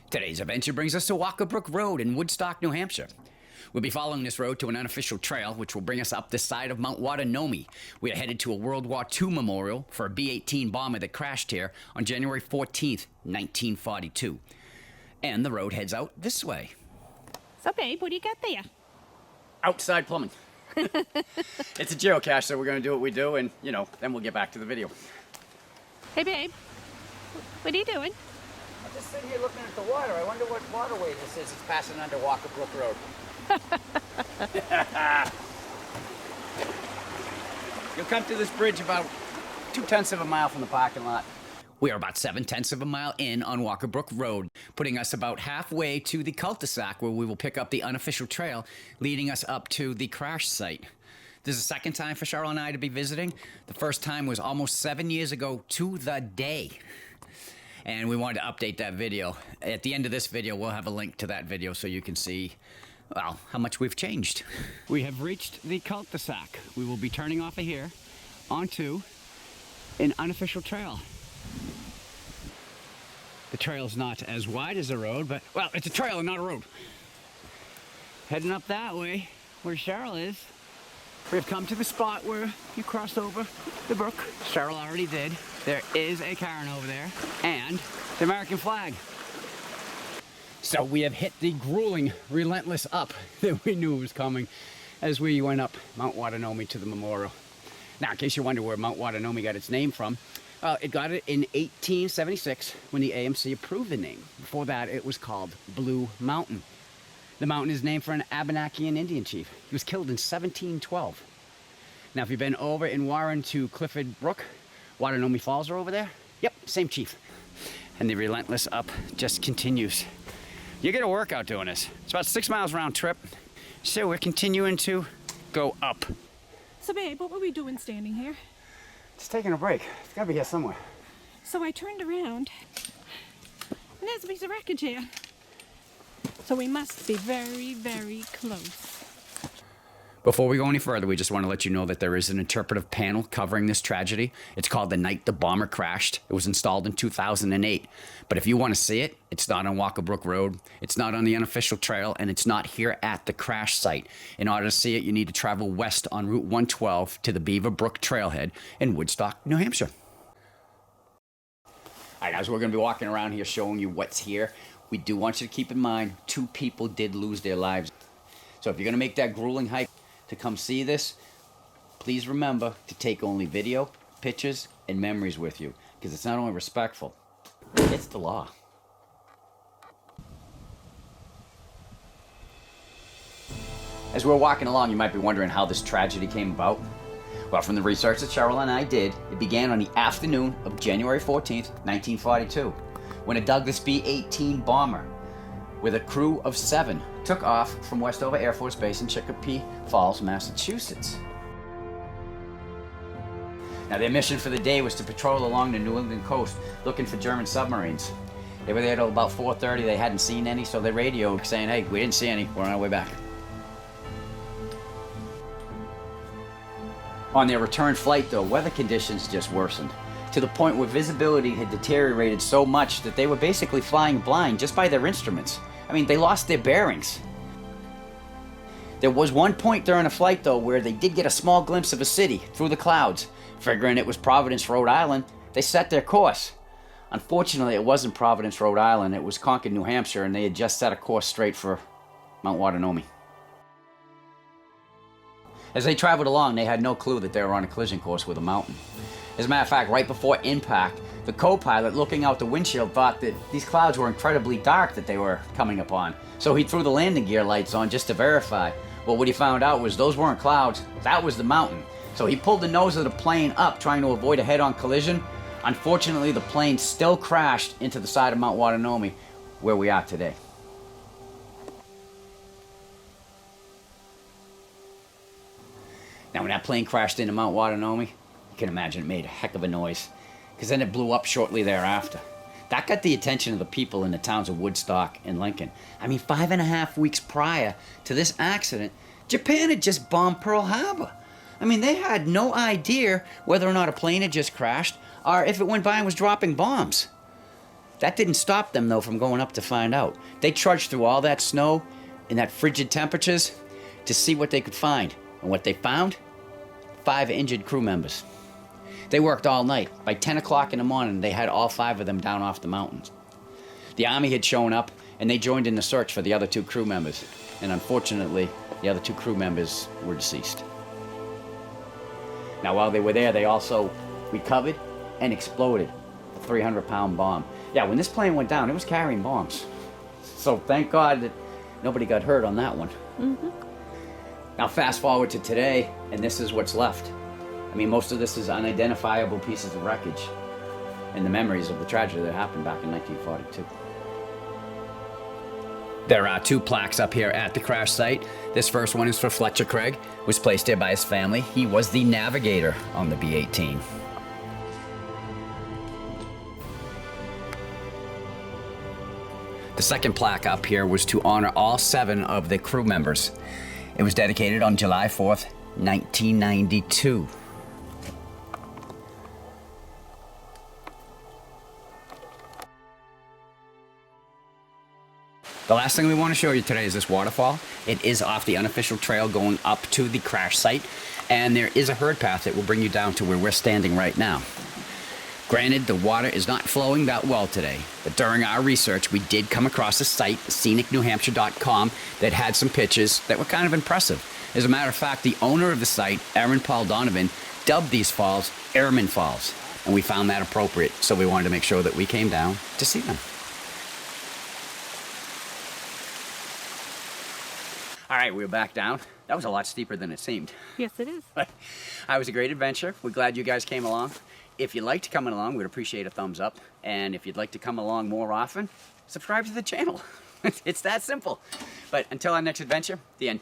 Today's adventure brings us to Walker Brook Road in Woodstock, New Hampshire. We'll be following this road to an unofficial trail, which will bring us up this side of Mount Waternomee. We are headed to a World War II memorial for a B-18 bomber that crashed here on January 14th, 1942. And the road heads out this way. So, babe, what do you got there? Outside plumbing. It's a geocache, so we're going to do what we do, and, you know, then we'll get back to the video. Hey, babe, what are you doing? I'm just sitting here looking at the water. I wonder what waterway this is. It's passing under Walker Brook Road. You'll come to this bridge about 0.2 of a mile from the parking lot. We are about 0.7 of a mile in on Walker Brook Road, putting us about halfway to the cul-de-sac where we will pick up the unofficial trail leading us up to the crash site. This is the second time for Cheryl and I to be visiting. The first time was almost 7 years ago to the day. And we wanted to update that video. At the end of this video, we'll have a link to that video so you can see, well, how much we've changed. We have reached the cul-de-sac. We will be turning off of here onto an unofficial trail. The trail's not as wide as a road, but, well, it's a trail and not a road. Heading up that way, where Cheryl is, we've come to the spot where you cross over the brook. Cheryl already did. There is a cairn over there, and the American flag. So we have hit the grueling, relentless up that we knew was coming as we went up Mount Waternomee to the memorial. Now, in case you wonder where Mount Waternomee got its name from, it got it in 1876 when the AMC approved the name. Before that, it was called Blue Mountain. The mountain is named for an Abenakien Indian chief. He was killed in 1712. Now, if you've been over in Warren to Clifford Brook, Waternomee Falls are over there. Yep, same chief. And the relentless up just continues. You get a workout doing this. It's about 6 miles round trip. So we're continuing to go up. So, babe, what were we doing standing here? Just taking a break. It's gotta be here somewhere. So I turned around, and there's a piece of wreckage here. So we must be very, very close. Before we go any further, we just want to let you know that there is an interpretive panel covering this tragedy. It's called The Night the Bomber Crashed. It was installed in 2008. But if you want to see it, it's not on Walker Brook Road, it's not on the unofficial trail, and it's not here at the crash site. In order to see it, you need to travel west on Route 112 to the Beaver Brook Trailhead in Woodstock, New Hampshire. All right, guys, we're going to be walking around here showing you what's here. We do want you to keep in mind, 2 people did lose their lives. So if you're going to make that grueling hike to come see this, please remember to take only video, pictures, and memories with you, because it's not only respectful, it's the law. As we're walking along, you might be wondering how this tragedy came about. Well, from the research that Cheryl and I did, it began on the afternoon of January 14th, 1942, when a Douglas B-18 bomber with a crew of 7 took off from Westover Air Force Base in Chicopee Falls, Massachusetts. Now, their mission for the day was to patrol along the New England coast looking for German submarines. They were there till about 4:30. They hadn't seen any, so they radioed saying, hey, we didn't see any. We're on our way back. On their return flight, though, weather conditions just worsened, to the point where visibility had deteriorated so much that they were basically flying blind just by their instruments. I mean, they lost their bearings. There was one point during the flight, though, where they did get a small glimpse of a city through the clouds. Figuring it was Providence, Rhode Island, they set their course. Unfortunately, it wasn't Providence, Rhode Island. It was Concord, New Hampshire, and they had just set a course straight for Mount Waternomee. As they traveled along, they had no clue that they were on a collision course with a mountain. As a matter of fact, right before impact, the co-pilot looking out the windshield thought that these clouds were incredibly dark that they were coming upon. So he threw the landing gear lights on just to verify. Well, what he found out was those weren't clouds, that was the mountain. So he pulled the nose of the plane up, trying to avoid a head-on collision. Unfortunately, the plane still crashed into the side of Mount Waternomee, where we are today. Now, when that plane crashed into Mount Waternomee, you can imagine it made a heck of a noise, because then it blew up shortly thereafter. That got the attention of the people in the towns of Woodstock and Lincoln. I mean, 5.5 weeks prior to this accident, Japan had just bombed Pearl Harbor. I mean, they had no idea whether or not a plane had just crashed or if it went by and was dropping bombs. That didn't stop them, though, from going up to find out. They trudged through all that snow and that frigid temperatures to see what they could find. And what they found? 5 injured crew members. They worked all night. By 10 o'clock in the morning, they had all 5 of them down off the mountains. The Army had shown up, and they joined in the search for the other 2 crew members. And unfortunately, the other 2 crew members were deceased. Now, while they were there, they also recovered and exploded a 300-pound bomb. Yeah, when this plane went down, it was carrying bombs. So thank God that nobody got hurt on that one. Mm-hmm. Now, fast forward to today, and this is what's left. I mean, most of this is unidentifiable pieces of wreckage and the memories of the tragedy that happened back in 1942. There are 2 plaques up here at the crash site. This first one is for Fletcher Craig, was placed here by his family. He was the navigator on the B-18. The second plaque up here was to honor all 7 of the crew members. It was dedicated on July 4th, 1992. The last thing we want to show you today is this waterfall. It is off the unofficial trail going up to the crash site, and there is a herd path that will bring you down to where we're standing right now. Granted, the water is not flowing that well today, but during our research, we did come across a site, scenicnewhampshire.com, that had some pictures that were kind of impressive. As a matter of fact, the owner of the site, Aaron Paul Donovan, dubbed these falls Airman Falls, and we found that appropriate, so we wanted to make sure that we came down to see them. All right, we're back down. That was a lot steeper than it seemed. Yes, it is. It was a great adventure. We're glad you guys came along. If you'd like to come along, we'd appreciate a thumbs up. And if you'd like to come along more often, subscribe to the channel. It's that simple. But until our next adventure, the end.